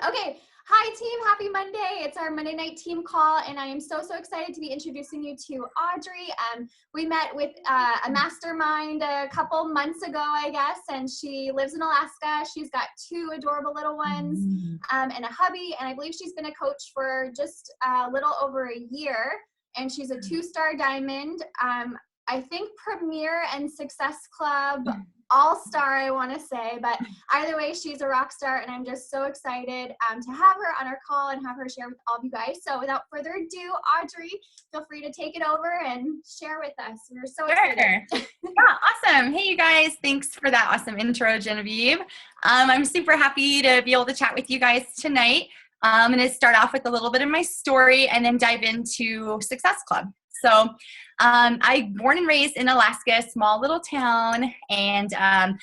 Okay. Hi team, happy Monday. It's our Monday night team call and I am so excited to be introducing you to Audrey. We met with a mastermind a couple months ago, I guess, and she lives in Alaska. She's got 2 adorable little ones and a hubby, and I believe she's been a coach for just a little over a year, and she's a 2-star diamond. I think Premier and Success Club all-star, I want to say, but either way, she's a rock star, and I'm just so excited to have her on our call and have her share with all of you guys. So without further ado, Audrey, feel free to take it over and share with us. We're so excited. Yeah, awesome. Hey, you guys. Thanks for that awesome intro, Genevieve. I'm super happy to be able to chat with you guys tonight. I'm going to start off with a little bit of my story and then dive into Success Club. So I born and raised in Alaska, small little town, and kind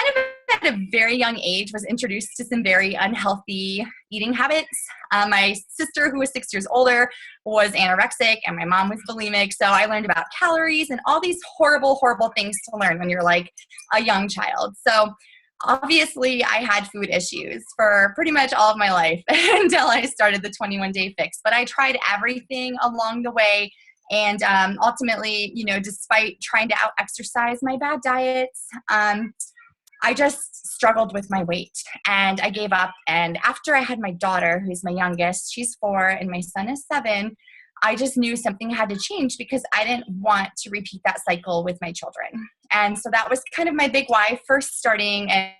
of at a very young age was introduced to some very unhealthy eating habits. My sister, who was 6 years older, was anorexic, and my mom was bulimic. So I learned about calories and all these horrible things to learn when you're like a young child. So obviously, I had food issues for pretty much all of my life until I started the 21-day fix. But I tried everything along the way. And ultimately, you know, despite trying to out-exercise my bad diets, I just struggled with my weight and I gave up. And after I had my daughter, who's my youngest, she's 4 and my son is 7, I just knew something had to change because I didn't want to repeat that cycle with my children. And so that was kind of my big why, first starting. And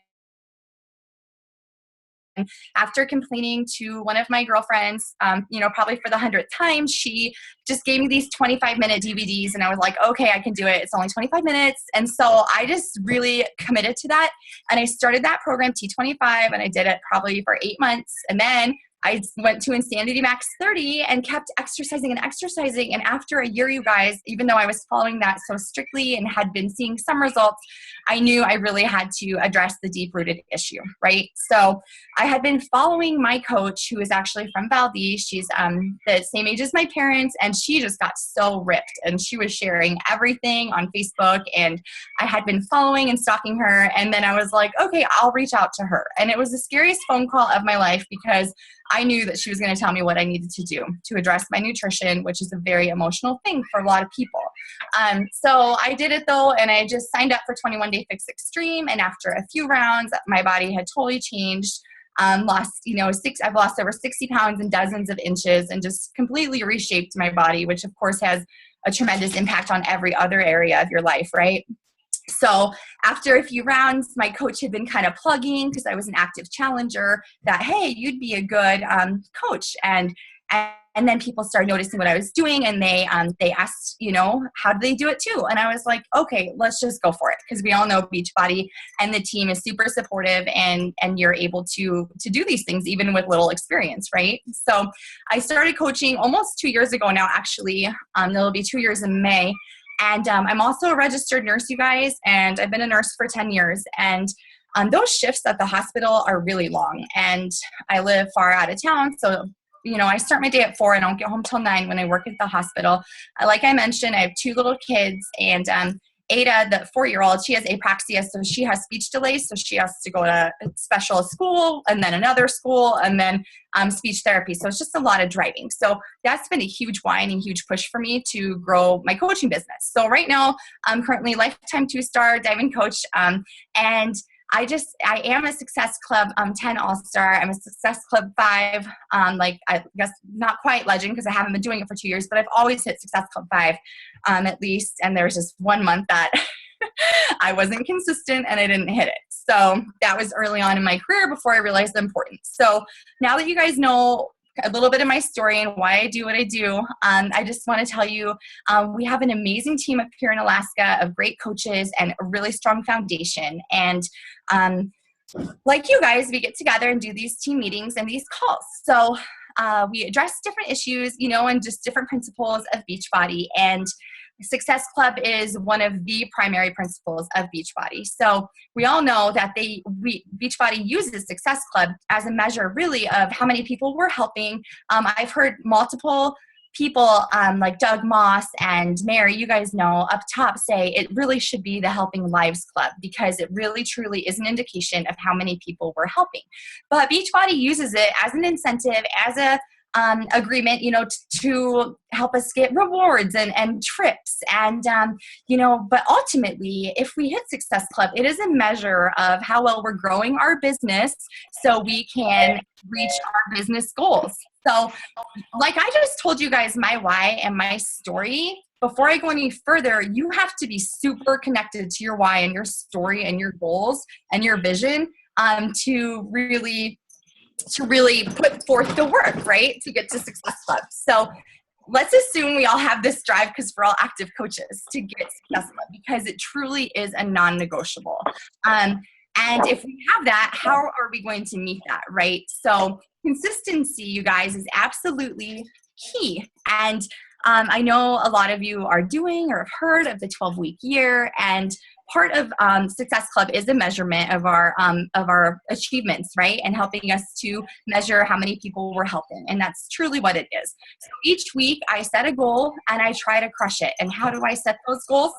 after complaining to one of my girlfriends, probably for the 100th time, she just gave me these 25-minute DVDs, and I was like, okay, I can do it. It's only 25 minutes. And so I just really committed to that. And I started that program, T25, and I did it probably for 8 months. And then I went to Insanity Max 30 and kept exercising and exercising. And after a year, you guys, even though I was following that so strictly and had been seeing some results, I knew I really had to address the deep-rooted issue, right? So I had been following my coach, who is actually from Valdez. She's the same age as my parents, and she just got so ripped. And she was sharing everything on Facebook, and I had been following and stalking her. And then I was like, okay, I'll reach out to her. And it was the scariest phone call of my life because I knew that she was going to tell me what I needed to do to address my nutrition, which is a very emotional thing for a lot of people. So I did it though, and I just signed up for 21-day fix extreme. And after a few rounds, my body had totally changed. I've lost over 60 pounds and dozens of inches, and just completely reshaped my body, which of course has a tremendous impact on every other area of your life, right? So after a few rounds, my coach had been kind of plugging, because I was an active challenger, that, hey, you'd be a good coach. And then people started noticing what I was doing, and they asked, how do they do it too? And I was like, okay, let's just go for it, because we all know Beachbody and the team is super supportive, and you're able to do these things even with little experience, right? So I started coaching almost 2 years ago now, actually. It'll be 2 years in May. And I'm also a registered nurse, you guys, and I've been a nurse for 10 years. And those shifts at the hospital are really long, and I live far out of town. So, I start my day at 4 and I don't get home till 9 when I work at the hospital. Like I mentioned, I have 2 little kids, and Ada, the 4-year-old, she has apraxia, so she has speech delays, so she has to go to a special school and then another school and then speech therapy. So it's just a lot of driving. So that's been a huge whine and huge push for me to grow my coaching business. So right now, I'm currently lifetime 2-star diamond coach, and I am a Success Club 10 All-Star. I'm a Success Club 5, I guess not quite legend because I haven't been doing it for 2 years, but I've always hit Success Club 5 at least. And there was just 1 month that I wasn't consistent and I didn't hit it. So that was early on in my career before I realized the importance. So now that you guys know a little bit of my story and why I do what I do, I just want to tell you we have an amazing team up here in Alaska of great coaches and a really strong foundation. And like you guys, we get together and do these team meetings and these calls. So we address different issues, and just different principles of Beachbody. And Success Club is one of the primary principles of Beachbody. So we all know that Beachbody uses Success Club as a measure really of how many people we're helping. I've heard multiple people like Doug Moss and Mary, you guys know, up top say it really should be the Helping Lives Club, because it really truly is an indication of how many people we're helping. But Beachbody uses it as an incentive, as a agreement, to help us get rewards and trips. And, but ultimately, if we hit Success Club, it is a measure of how well we're growing our business so we can reach our business goals. So like I just told you guys my why and my story, before I go any further, you have to be super connected to your why and your story and your goals and your vision to really put forth the work, right, to get to Success Club. So let's assume we all have this drive, because we're all active coaches, to get Success Club, because it truly is a non-negotiable. And if we have that, how are we going to meet that, right? So consistency, you guys, is absolutely key. And I know a lot of you are doing or have heard of the 12-week year, and part of Success Club is a measurement of our achievements, right? And helping us to measure how many people we're helping. And that's truly what it is. So each week I set a goal and I try to crush it. And how do I set those goals?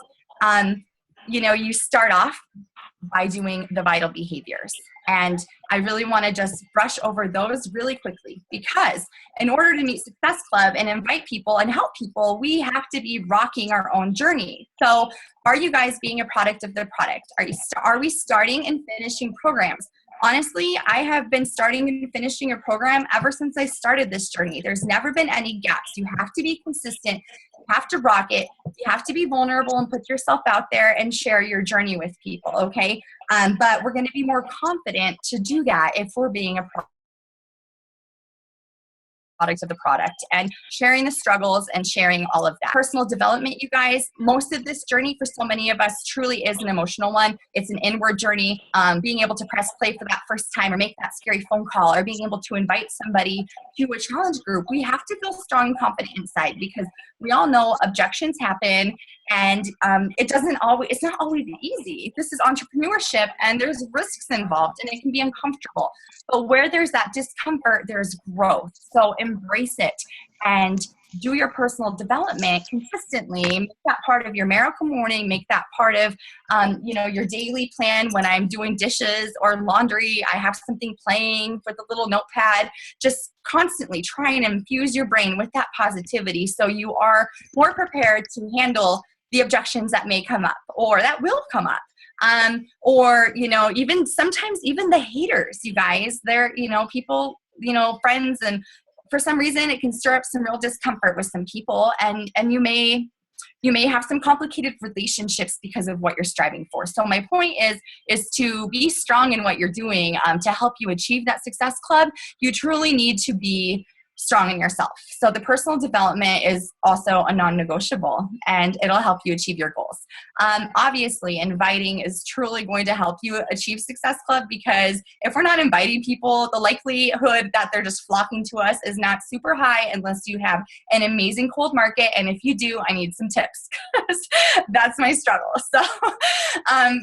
You start off by doing the vital behaviors. And I really want to just brush over those really quickly, because in order to meet Success Club and invite people and help people, we have to be rocking our own journey. So are you guys being a product of the product? Are we starting and finishing programs? Honestly, I have been starting and finishing a program ever since I started this journey. There's never been any gaps. You have to be consistent. You have to rock it. You have to be vulnerable and put yourself out there and share your journey with people, okay? But we're going to be more confident to do that if we're being a product of the product and sharing the struggles and sharing all of that. Personal development, you guys, most of this journey for so many of us truly is an emotional one. It's an inward journey. Being able to press play for that first time, or make that scary phone call, or being able to invite somebody to a challenge group. We have to feel strong and confident inside, because we all know objections happen, and it's not always easy. This is entrepreneurship, and there's risks involved, and it can be uncomfortable. But where there's that discomfort, there's growth. So embrace it and do your personal development consistently. Make that part of your miracle morning. Make that part of, your daily plan. When I'm doing dishes or laundry, I have something playing with a little notepad. Just constantly try and infuse your brain with that positivity, so you are more prepared to handle the objections that may come up, or that will come up. Or even sometimes even the haters, you guys, they're, people, friends, and for some reason it can stir up some real discomfort with some people, and you may have some complicated relationships because of what you're striving for. So my point is to be strong in what you're doing. To help you achieve that Success Club, you truly need to be strong in yourself. So the personal development is also a non-negotiable, and it'll help you achieve your goals. Obviously, inviting is truly going to help you achieve Success Club, because if we're not inviting people, the likelihood that they're just flocking to us is not super high, unless you have an amazing cold market. And if you do, I need some tips, because that's my struggle. So,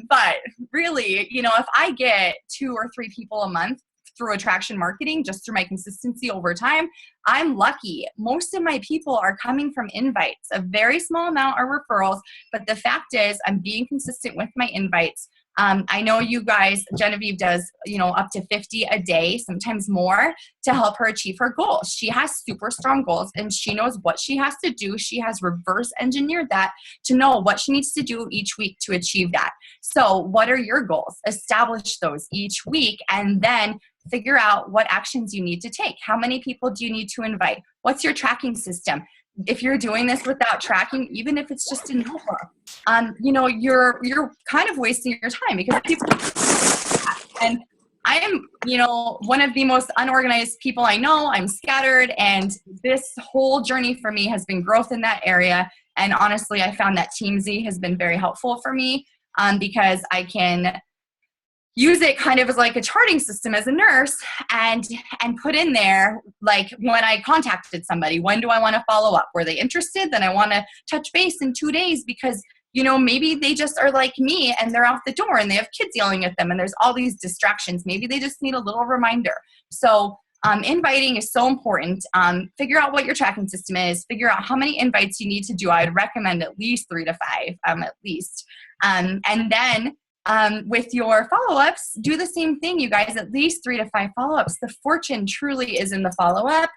but really, if I get 2 or 3 people a month through attraction marketing, just through my consistency over time, I'm lucky. Most of my people are coming from invites. A very small amount are referrals, but the fact is I'm being consistent with my invites. I know you guys, Genevieve does, up to 50 a day, sometimes more, to help her achieve her goals. She has super strong goals, and she knows what she has to do. She has reverse engineered that to know what she needs to do each week to achieve that. So what are your goals? Establish those each week, and then figure out what actions you need to take. How many people do you need to invite? What's your tracking system? If you're doing this without tracking, even if it's just a notebook, you're kind of wasting your time, because people, and I am, one of the most unorganized people I know. I'm scattered, and this whole journey for me has been growth in that area. And honestly, I found that TeamZ has been very helpful for me, because I can use it kind of as like a charting system as a nurse, and put in there, like, when I contacted somebody, when do I want to follow up? Were they interested? Then I want to touch base in 2 days, because maybe they just are like me and they're out the door and they have kids yelling at them and there's all these distractions. Maybe they just need a little reminder. So inviting is so important. Figure out what your tracking system is. Figure out how many invites you need to do. I would recommend at least 3 to 5, at least. And then with your follow-ups, do the same thing, you guys, at least 3 to 5 follow-ups. The fortune truly is in the follow-up.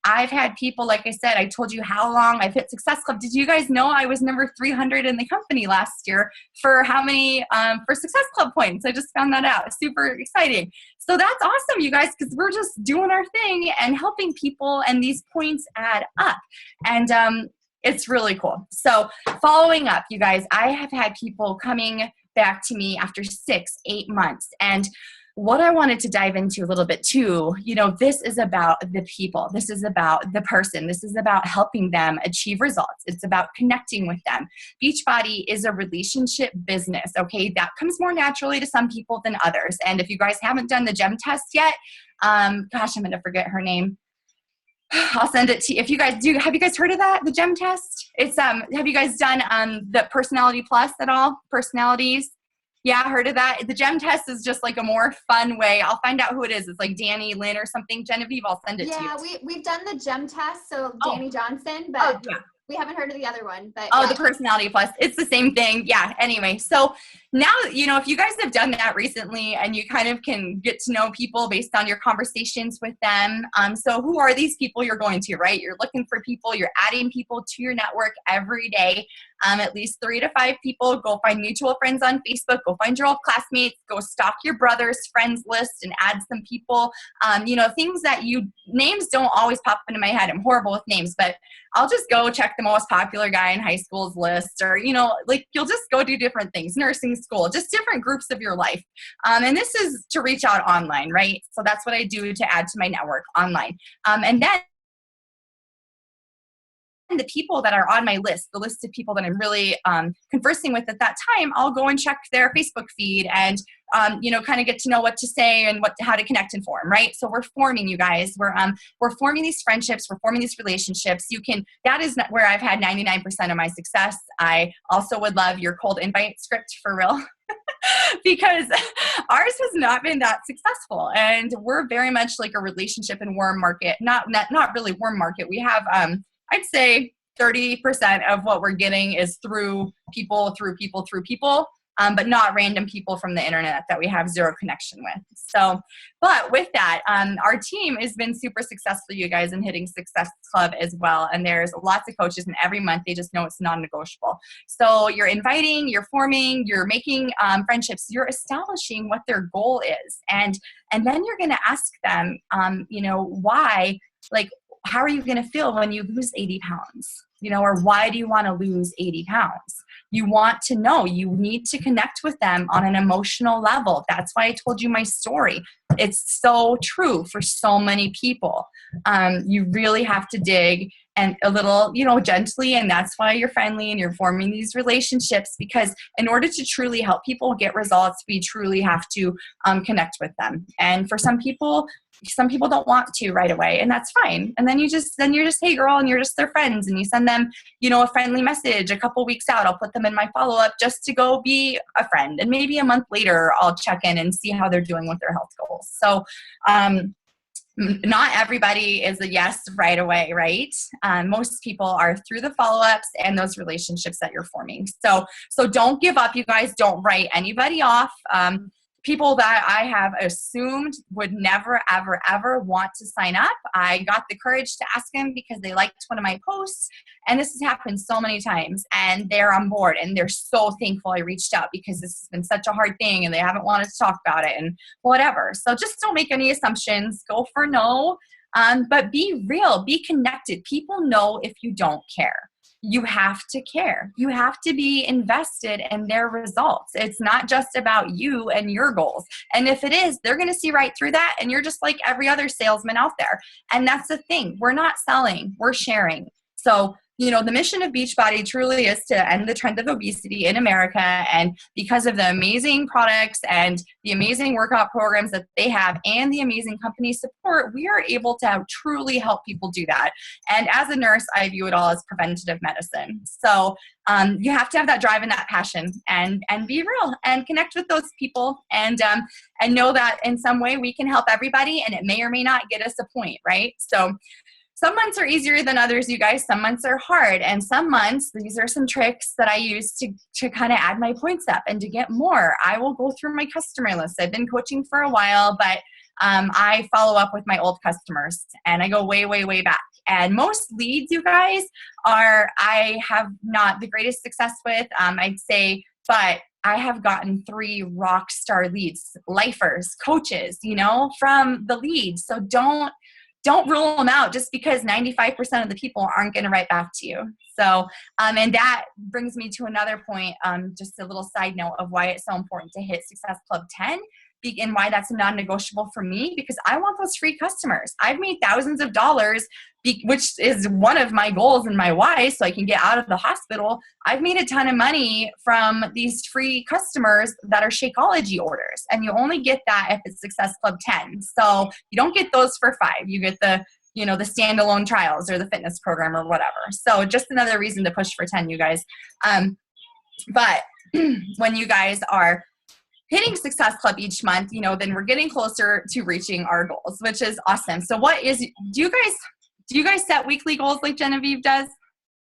I've had people, like I said, I told you how long I've hit Success Club. Did you guys know I was number 300 in the company last year for how many, for Success Club points? I just found that out. Super exciting. So that's awesome, you guys, because we're just doing our thing and helping people, and these points add up. And it's really cool. So following up, you guys, I have had people coming back to me after 6, 8 months. And what I wanted to dive into a little bit too, this is about the people. This is about the person. This is about helping them achieve results. It's about connecting with them. Beachbody is a relationship business, okay? That comes more naturally to some people than others. And if you guys haven't done the GEM test yet, gosh, I'm going to forget her name. I'll send it to you. If you guys do, have you guys heard of that? The GEM test? It's, have you guys done the Personality Plus at all? Personalities? Yeah, heard of that? The GEM test is just like a more fun way. I'll find out who it is. It's like Danny, Lynn, or something. Genevieve, I'll send it to you. Yeah, we've done the GEM test, so Danny Johnson, but yeah. We haven't heard of the other one. But the Personality Plus. It's the same thing. Yeah, anyway. So now, if you guys have done that recently and you kind of can get to know people based on your conversations with them. So who are these people you're going to, right? You're looking for people. You're adding people to your network every day. At least 3 to 5 people. Go find mutual friends on Facebook. Go find your old classmates. Go stalk your brother's friends list and add some people. Things that names don't always pop into my head. I'm horrible with names, but I'll just go check the most popular guy in high school's list, or, you'll just go do different things, nursing school, just different groups of your life. And this is to reach out online, right? So that's what I do to add to my network online. And then the people that are on my list, the list of people that I'm really conversing with at that time, I'll go and check their Facebook feed and, kind of get to know what to say and how to connect and form, right? So we're forming, you guys. We're forming these friendships. We're forming these relationships. That is where I've had 99% of my success. I also would love your cold invite script for real. Because ours has not been that successful, and we're very much like a relationship and warm market. Not really warm market. We have, I'd say 30% of what we're getting is through people, but not random people from the internet that we have zero connection with. So, but with that, our team has been super successful, you guys, in hitting Success Club as well. And there's lots of coaches, and every month they just know it's non-negotiable. So you're inviting, you're forming, you're making friendships, you're establishing what their goal is. And then you're going to ask them, why, how are you going to feel when you lose 80 pounds? Or why do you want to lose 80 pounds? You want to know. You need to connect with them on an emotional level. That's why I told you my story. It's so true for so many people. You really have to dig and a little, gently, and that's why you're friendly and you're forming these relationships, because in order to truly help people get results, we truly have to connect with them. And for some people don't want to right away, and that's fine. And then you're just, hey girl, and you're just their friends, and you send them, a friendly message a couple weeks out. I'll put them in my follow-up just to go be a friend. And maybe a month later, I'll check in and see how they're doing with their health goals. So, not everybody is a yes right away, right? Most people are through the follow-ups and those relationships that you're forming. So don't give up, you guys. Don't write anybody off. People that I have assumed would never, ever, ever want to sign up, I got the courage to ask them because they liked one of my posts. And this has happened so many times, and they're on board, and they're so thankful I reached out because this has been such a hard thing and they haven't wanted to talk about it and whatever. So just don't make any assumptions. Go for no, but be real, be connected. People know if you don't care. You have to care. You have to be invested in their results. It's not just about you and your goals. And if it is, they're going to see right through that. And you're just like every other salesman out there. And that's the thing. We're not selling. We're sharing. So the mission of Beachbody truly is to end the trend of obesity in America. And because of the amazing products and the amazing workout programs that they have and the amazing company support, we are able to truly help people do that. And as a nurse, I view it all as preventative medicine. So you have to have that drive and that passion and be real and connect with those people and know that in some way we can help everybody, and it may or may not get us a point, right? So some months are easier than others, you guys. Some months are hard. And some months, these are some tricks that I use to kind of add my points up and to get more. I will go through my customer list. I've been coaching for a while, but I follow up with my old customers and I go way, way, way back. And most leads, you guys, I have not the greatest success with, I'd say, but I have gotten 3 rock star leads, lifers, coaches, from the leads. So don't rule them out just because 95% of the people aren't going to write back to you. So, and that brings me to another point, just a little side note of why it's so important to hit Success Club 10 and why that's non-negotiable for me, because I want those free customers. I've made thousands of dollars, which is one of my goals and my why, so I can get out of the hospital. I've made a ton of money from these free customers that are Shakeology orders, and you only get that if it's Success Club 10. So you don't get those for 5. You get the the standalone trials or the fitness program or whatever. So just another reason to push for 10, you guys. But when you guys are hitting Success Club each month, then we're getting closer to reaching our goals, which is awesome. So do you guys set weekly goals like Genevieve does?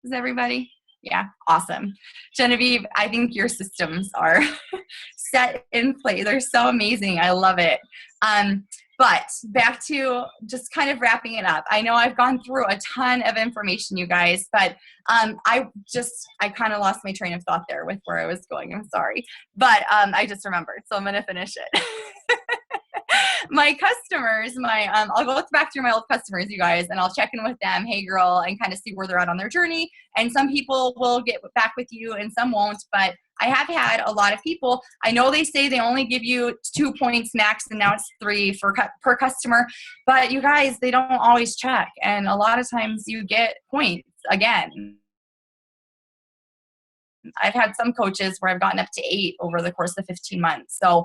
Does everybody? Yeah, awesome. Genevieve, I think your systems are set in place. They're so amazing. I love it. But back to just kind of wrapping it up. I know I've gone through a ton of information, you guys, but I kind of lost my train of thought there with where I was going. I'm sorry. But I just remembered, so I'm going to finish it. My customers, I'll go back through my old customers, you guys, and I'll check in with them, hey girl, and kind of see where they're at on their journey. And some people will get back with you and some won't, but I have had a lot of people. I know they say they only give you 2 points max, and now it's 3 per customer, but you guys, they don't always check. And a lot of times you get points again. I've had some coaches where I've gotten up to 8 over the course of 15 months. So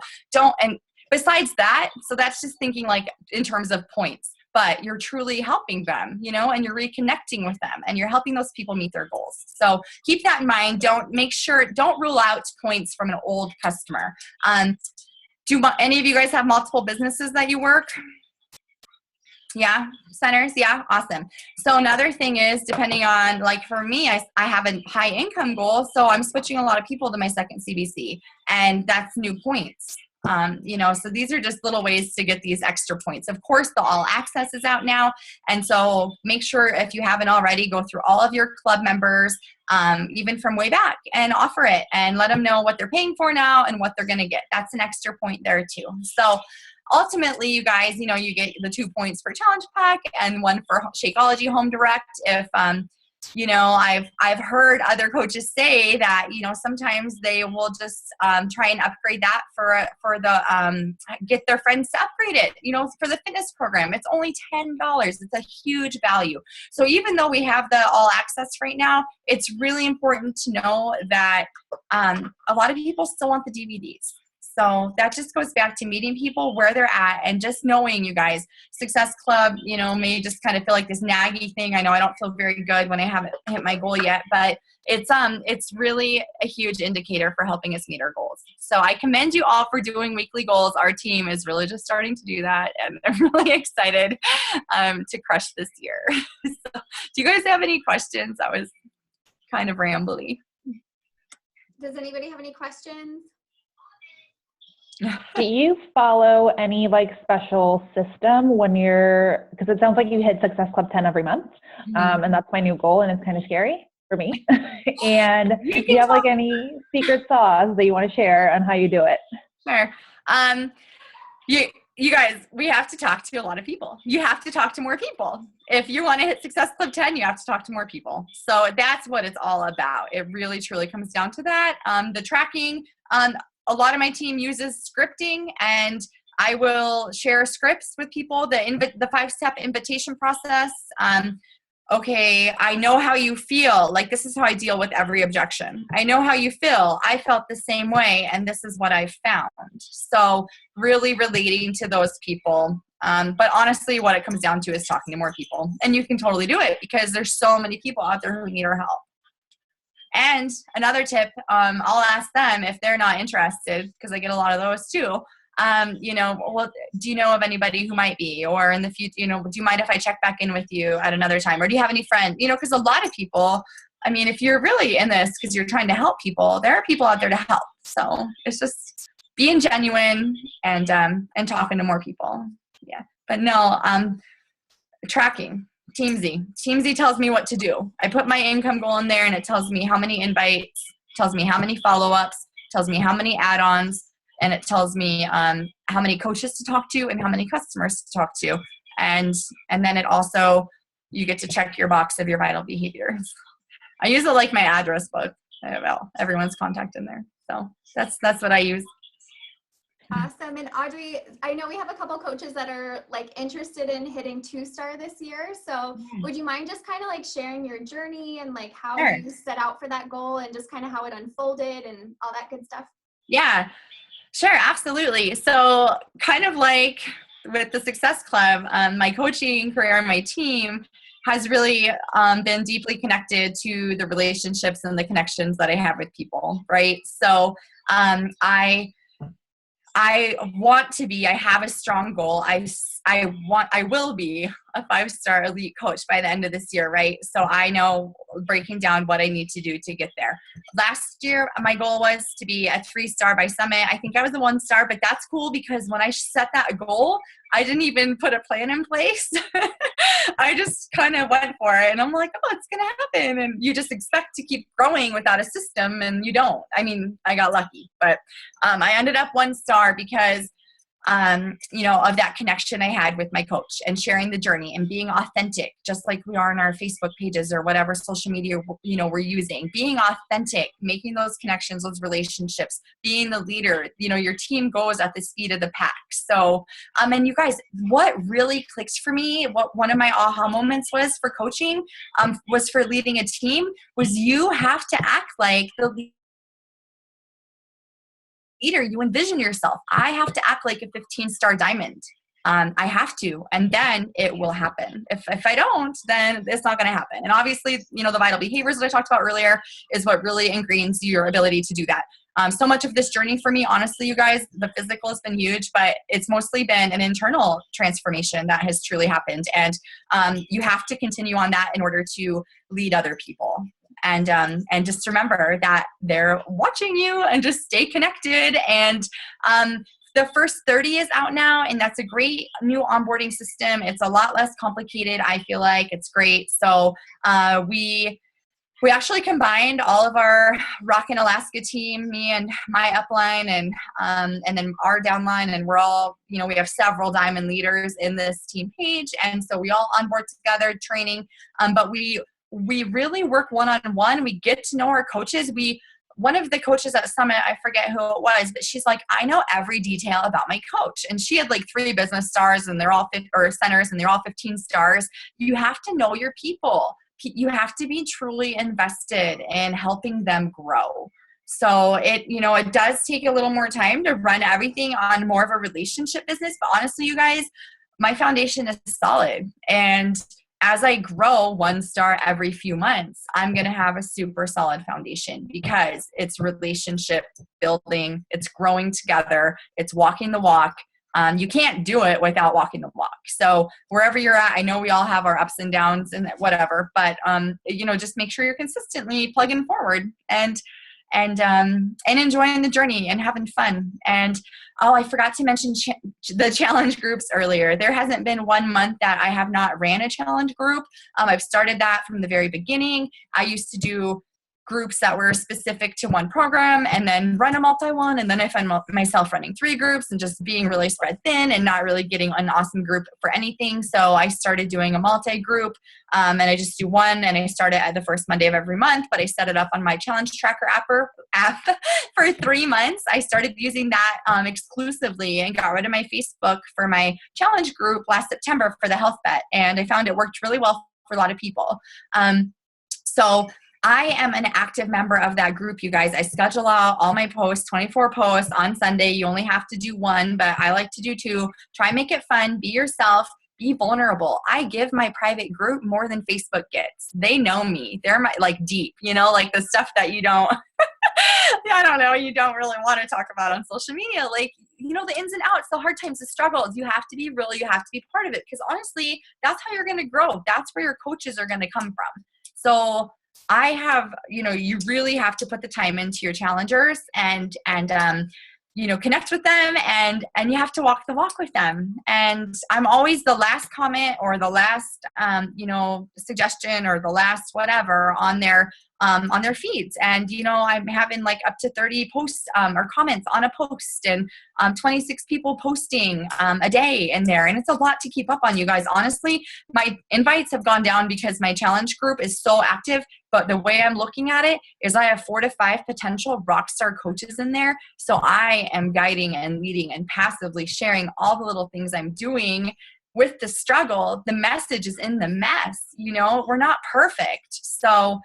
and besides that, so that's just thinking like in terms of points, but you're truly helping them, and you're reconnecting with them and you're helping those people meet their goals. So keep that in mind. Don't rule out points from an old customer. Do any of you guys have multiple businesses that you work? Yeah, centers. Yeah, awesome. So another thing is, depending on, like for me, I have a high income goal. So I'm switching a lot of people to my second CBC, and that's new points. So these are just little ways to get these extra points. Of course, the all access is out now. And so make sure, if you haven't already, go through all of your club members, even from way back, and offer it and let them know what they're paying for now and what they're going to get. That's an extra point there too. So ultimately, you guys, you get the 2 points for challenge pack and 1 for Shakeology Home Direct. If, I've heard other coaches say that, sometimes they will just try and upgrade that for the get their friends to upgrade it, for the fitness program. It's only $10. It's a huge value. So even though we have the all access right now, it's really important to know that a lot of people still want the DVDs. So that just goes back to meeting people where they're at and just knowing, you guys, Success Club, may just kind of feel like this naggy thing. I know I don't feel very good when I haven't hit my goal yet, but it's really a huge indicator for helping us meet our goals. So I commend you all for doing weekly goals. Our team is really just starting to do that, and I'm really excited to crush this year. So, do you guys have any questions? That was kind of rambly. Does anybody have any questions? Do you follow any special system when because it sounds like you hit Success Club 10 every month, and that's my new goal, and it's kind of scary for me. And do you have any secret sauce that you want to share on how you do it? Sure. You guys, we have to talk to a lot of people. You have to talk to more people. If you want to hit Success Club 10, you have to talk to more people. So that's what it's all about. It really, truly comes down to that. The tracking, a lot of my team uses scripting, and I will share scripts with people, the 5-step invitation process. okay, I know how you feel. Like, this is how I deal with every objection. I know how you feel. I felt the same way, and this is what I found. So really relating to those people. But honestly, what it comes down to is talking to more people. And you can totally do it because there's so many people out there who need our help. And another tip, I'll ask them if they're not interested, because I get a lot of those too. Well, do you know of anybody who might be, or in the future, do you mind if I check back in with you at another time? Or do you have any friends, because a lot of people, I mean, if you're really in this because you're trying to help people, there are people out there to help. So it's just being genuine and talking to more people. Yeah. But no, tracking. Teamsy tells me what to do. I put my income goal in there and it tells me how many invites, tells me how many follow-ups, tells me how many add-ons, and it tells me how many coaches to talk to and how many customers to talk to. And then it also, you get to check your box of your vital behaviors. I use it like my address book. Well, everyone's contact in there. So that's what I use. Awesome. And Audrey, I know we have a couple coaches that are like interested in hitting 2-star this year. So would you mind just kind of like sharing your journey and like how Sure. you set out for that goal and just kind of how it unfolded and all that good stuff? Yeah, sure. Absolutely. So kind of like with the Success Club, my coaching career and my team has really been deeply connected to the relationships and the connections that I have with people. Right. So I want to be, I have a strong goal. I will be a 5-star elite coach by the end of this year, right? So I know breaking down what I need to do to get there. Last year, my goal was to be a 3-star by Summit. I think I was a 1-star, but that's cool because when I set that goal, I didn't even put a plan in place. I just kind of went for it and I'm like, oh, it's going to happen. And you just expect to keep growing without a system and you don't. I mean, I got lucky, but I ended up 1-star because of that connection I had with my coach and sharing the journey and being authentic, just like we are in our Facebook pages or whatever social media, we're using, being authentic, making those connections, those relationships, being the leader, your team goes at the speed of the pack. So, and you guys, what really clicked for me, what one of my aha moments was for coaching, was for leading a team, was you have to act like the leader you envision yourself. I have to act like a 15-star diamond. I have to, and then it will happen. If I don't, then it's not going to happen. And obviously, the vital behaviors that I talked about earlier is what really ingrains your ability to do that. So much of this journey for me, honestly, you guys, the physical has been huge, but it's mostly been an internal transformation that has truly happened. And you have to continue on that in order to lead other people. And just remember that they're watching you and just stay connected. And the first 30 is out now, and that's a great new onboarding system. It's a lot less complicated. I feel like it's great. So we actually combined all of our Rockin' Alaska team, me and my upline and then our downline, and we're all, we have several diamond leaders in this team page. And so we all onboard together training, but we really work one-on-one. We get to know our coaches. One of the coaches at Summit, I forget who it was, but she's like, I know every detail about my coach. And she had like 3 business stars and they're all centers and they're all 15 stars. You have to know your people. You have to be truly invested in helping them grow. So it does take a little more time to run everything on more of a relationship business. But honestly, you guys, my foundation is solid. And as I grow 1-star every few months, I'm going to have a super solid foundation because it's relationship building, it's growing together, it's walking the walk. You can't do it without walking the walk. So wherever you're at, I know we all have our ups and downs and whatever, but just make sure you're consistently plugging forward and enjoying the journey and having fun. And I forgot to mention the challenge groups earlier. There hasn't been 1 month that I have not ran a challenge group. I've started that from the very beginning. I used to do groups that were specific to one program and then run a multi-one. And then I find myself running 3 groups and just being really spread thin and not really getting an awesome group for anything. So I started doing a multi-group and I just do one, and I start it at the first Monday of every month, but I set it up on my challenge tracker app for 3 months. I started using that exclusively and got rid of my Facebook for my challenge group last September for the health bet. And I found it worked really well for a lot of people. So I am an active member of that group, you guys. I schedule out all my posts, 24 posts on Sunday. You only have to do one, but I like to do two. Try and make it fun. Be yourself. Be vulnerable. I give my private group more than Facebook gets. They know me. They're my, like, deep, you know, like the stuff that you don't, I don't know, you don't really want to talk about on social media. Like, you know, the ins and outs, the hard times, the struggles. You have to be real. You have to be part of it, because honestly, that's how you're going to grow. That's where your coaches are going to come from. So I have, you know, you really have to put the time into your challengers and you know, connect with them, and you have to walk the walk with them. And I'm always the last comment or the last, you know, suggestion or the last whatever on their feeds. And, you know, I'm having like up to 30 posts or comments on a post, and 26 people posting a day in there. And it's a lot to keep up on, you guys. Honestly, my invites have gone down because my challenge group is so active. But the way I'm looking at it is I have 4 to 5 potential rock star coaches in there. So I am guiding and leading and passively sharing all the little things I'm doing with the struggle. The message is in the mess. You know, we're not perfect. So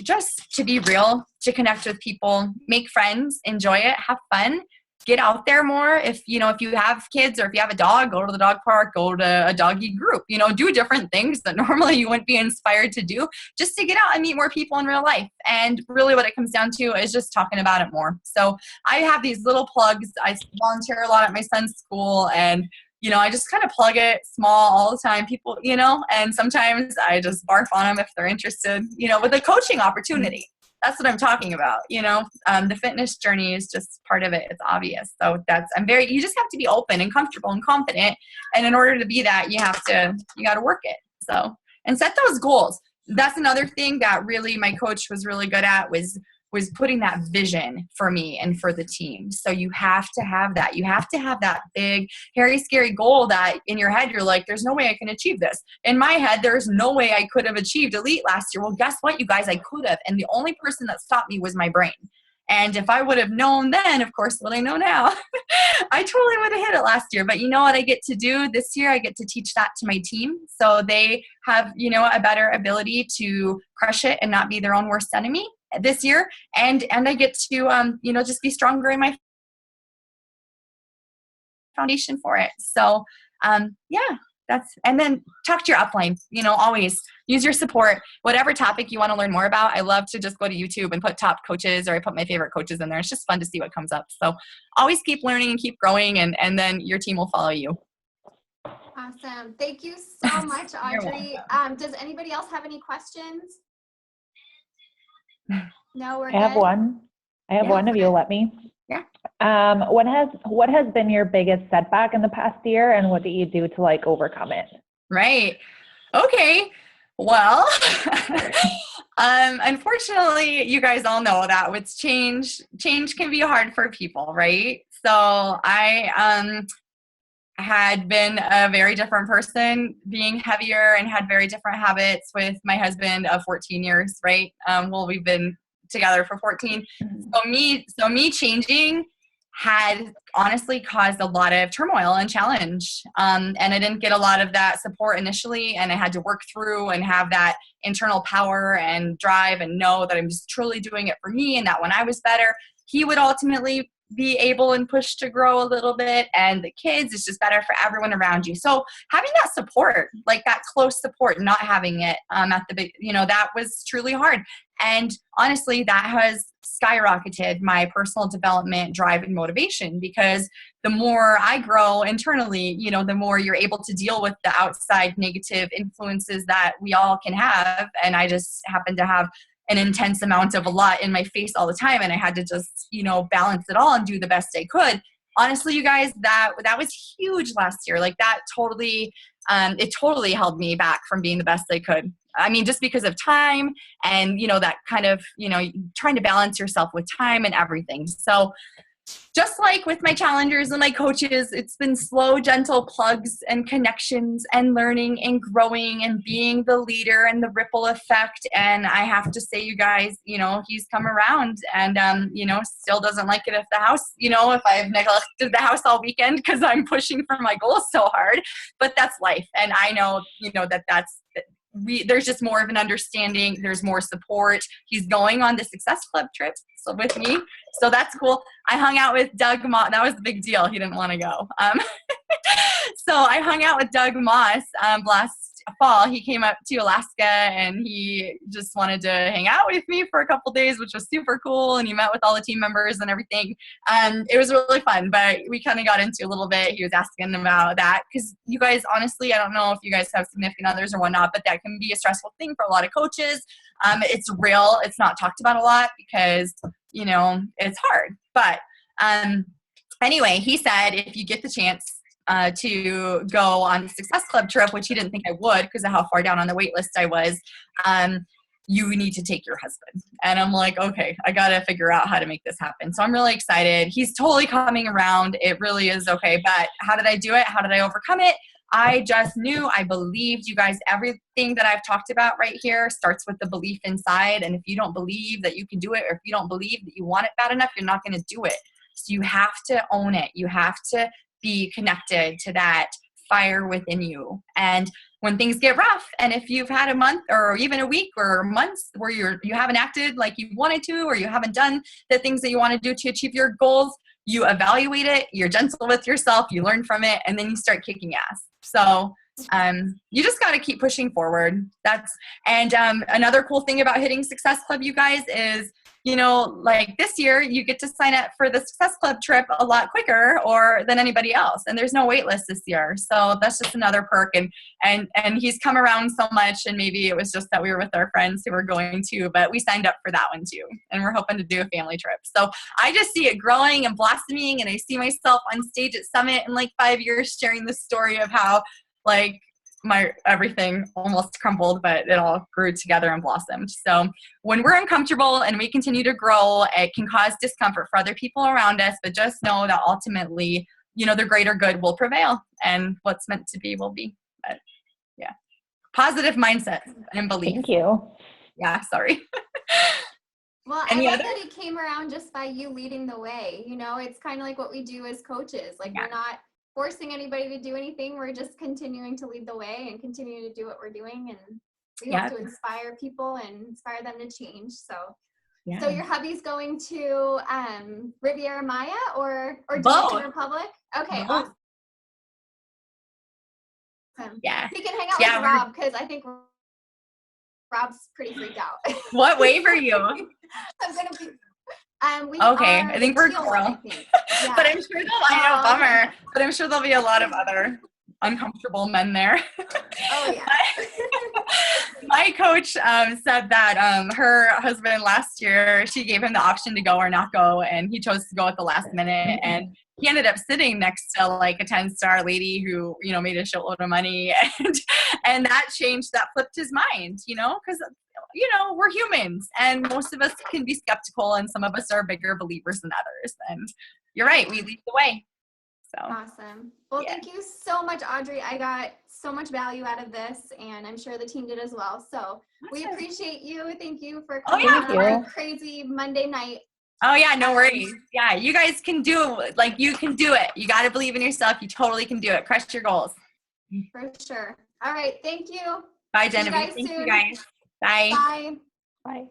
just to be real, to connect with people, make friends, enjoy it, have fun, get out there more. If you have kids or if you have a dog, go to the dog park, go to a doggy group, you know, do different things that normally you wouldn't be inspired to do, just to get out and meet more people in real life. And really what it comes down to is just talking about it more. So I have these little plugs. I volunteer a lot at my son's school, and you know, I just kind of plug it small all the time. People, you know, and sometimes I just barf on them if they're interested, you know, with a coaching opportunity. That's what I'm talking about. You know, the fitness journey is just part of it. It's obvious. So you just have to be open and comfortable and confident. And in order to be that, you got to work it. So, and set those goals. That's another thing that really my coach was really good at was putting that vision for me and for the team. So you have to have that. You have to have that big, hairy, scary goal that in your head, you're like, there's no way I can achieve this. In my head, there's no way I could have achieved elite last year. Well, guess what, you guys, I could have. And the only person that stopped me was my brain. And if I would have known then, of course, what I know now, I totally would have hit it last year. But you know what I get to do this year? I get to teach that to my team. So they have, you know, a better ability to crush it and not be their own worst enemy this year. And I get to, you know, just be stronger in my foundation for it. So, yeah. And then talk to your upline, you know, always use your support, whatever topic you want to learn more about. I love to just go to YouTube and put top coaches, or I put my favorite coaches in there. It's just fun to see what comes up. So always keep learning and keep growing, and then your team will follow you. Awesome. Thank you so much, Audrey. Does anybody else have any questions? No, we're good. I have one. If you'll let me. Yeah. What has been your biggest setback in the past year, and what do you do to like overcome it? Right. Okay. Well, unfortunately, you guys all know that with change can be hard for people, right? So I had been a very different person, being heavier, and had very different habits with my husband of 14 years, right? Well, we've been together for 14. So me changing had honestly caused a lot of turmoil and challenge. And I didn't get a lot of that support initially, and I had to work through and have that internal power and drive and know that I'm just truly doing it for me, and that when I was better, he would ultimately be able and push to grow a little bit, and the kids, it's just better for everyone around you. So having that support, like that close support, not having it at the, you know, that was truly hard. And honestly, that has skyrocketed my personal development, drive, and motivation, because the more I grow internally, you know, the more you're able to deal with the outside negative influences that we all can have. And I just happen to have an intense amount of a lot in my face all the time, and I had to just, you know, balance it all and do the best I could. Honestly, you guys, that was huge last year. Like that totally, it totally held me back from being the best I could. I mean, just because of time and, you know, that kind of, you know, trying to balance yourself with time and everything. So just like with my challengers and my coaches, it's been slow, gentle plugs and connections and learning and growing and being the leader and the ripple effect. And I have to say, you guys, you know, he's come around and, you know, still doesn't like it if the house, you know, if I've neglected the house all weekend because I'm pushing for my goals so hard, but that's life. And I know, you know, that's there's just more of an understanding. There's more support. He's going on the Success Club trip with me. So that's cool. I hung out with Doug Moss. That was the big deal. He didn't want to go. So I hung out with Doug Moss last fall. He came up to Alaska and he just wanted to hang out with me for a couple days, which was super cool. And he met with all the team members and everything. It was really fun, but we kind of got into a little bit. He was asking about that because you guys, honestly, I don't know if you guys have significant others or whatnot, but that can be a stressful thing for a lot of coaches. It's real. It's not talked about a lot because, you know, it's hard. But anyway, he said if you get the chance to go on the Success Club trip, which he didn't think I would because of how far down on the wait list I was, you need to take your husband. And I'm like, okay, I got to figure out how to make this happen. So I'm really excited. He's totally coming around. It really is okay. But how did I do it? How did I overcome it? I just knew, I believed. You guys, everything that I've talked about right here starts with the belief inside. And if you don't believe that you can do it, or if you don't believe that you want it bad enough, you're not going to do it. So you have to own it. You have to be connected to that fire within you. And when things get rough, and if you've had a month or even a week or months where you haven't acted like you wanted to, or you haven't done the things that you want to do to achieve your goals, you evaluate it, you're gentle with yourself, you learn from it, and then you start kicking ass. So you just got to keep pushing forward. Another cool thing about hitting Success Club, you guys, is, you know, like this year you get to sign up for the Success Club trip a lot quicker than anybody else. And there's no wait list this year. So that's just another perk. And he's come around so much, and maybe it was just that we were with our friends who were going to, but we signed up for that one too. And we're hoping to do a family trip. So I just see it growing and blossoming, and I see myself on stage at Summit in like 5 years sharing the story of how like my everything almost crumbled, but it all grew together and blossomed. So when we're uncomfortable and we continue to grow, it can cause discomfort for other people around us, but just know that ultimately, you know, the greater good will prevail, and what's meant to be will be. But yeah, positive mindset and belief. Thank you. Yeah, sorry. Well, I love that it came around just by you leading the way. You know, it's kind of like what we do as coaches. Like, we're not forcing anybody to do anything. We're just continuing to lead the way and continuing to do what we're doing. And we hope to inspire people and inspire them to change. So, so your hubby's going to Riviera Maya or Dominican Republic? Okay, awesome. Yeah. He can hang out with Rob, because I think Rob's pretty freaked out. What wave are you? I'm going to be... I think we're coral. Yeah. But I'm sure bummer. But I'm sure there'll be a lot of other uncomfortable men there. Oh yeah. My coach said that her husband last year, she gave him the option to go or not go, and he chose to go at the last minute, and he ended up sitting next to like a 10-star lady who, you know, made a shitload of money, and that flipped his mind, you know, because, you know, we're humans, and most of us can be skeptical, and some of us are bigger believers than others. And you're right, we lead the way. So awesome. Well, thank you so much, Audrey. I got so much value out of this, and I'm sure the team did as well. So we appreciate you. Thank you for coming on our crazy Monday night. Oh yeah, no worries. Yeah, you guys can do it. Like, you can do it. You got to believe in yourself. You totally can do it. Crush your goals. For sure. All right. Thank you. Bye, Genevieve. Thank you guys. Bye. Bye. Bye.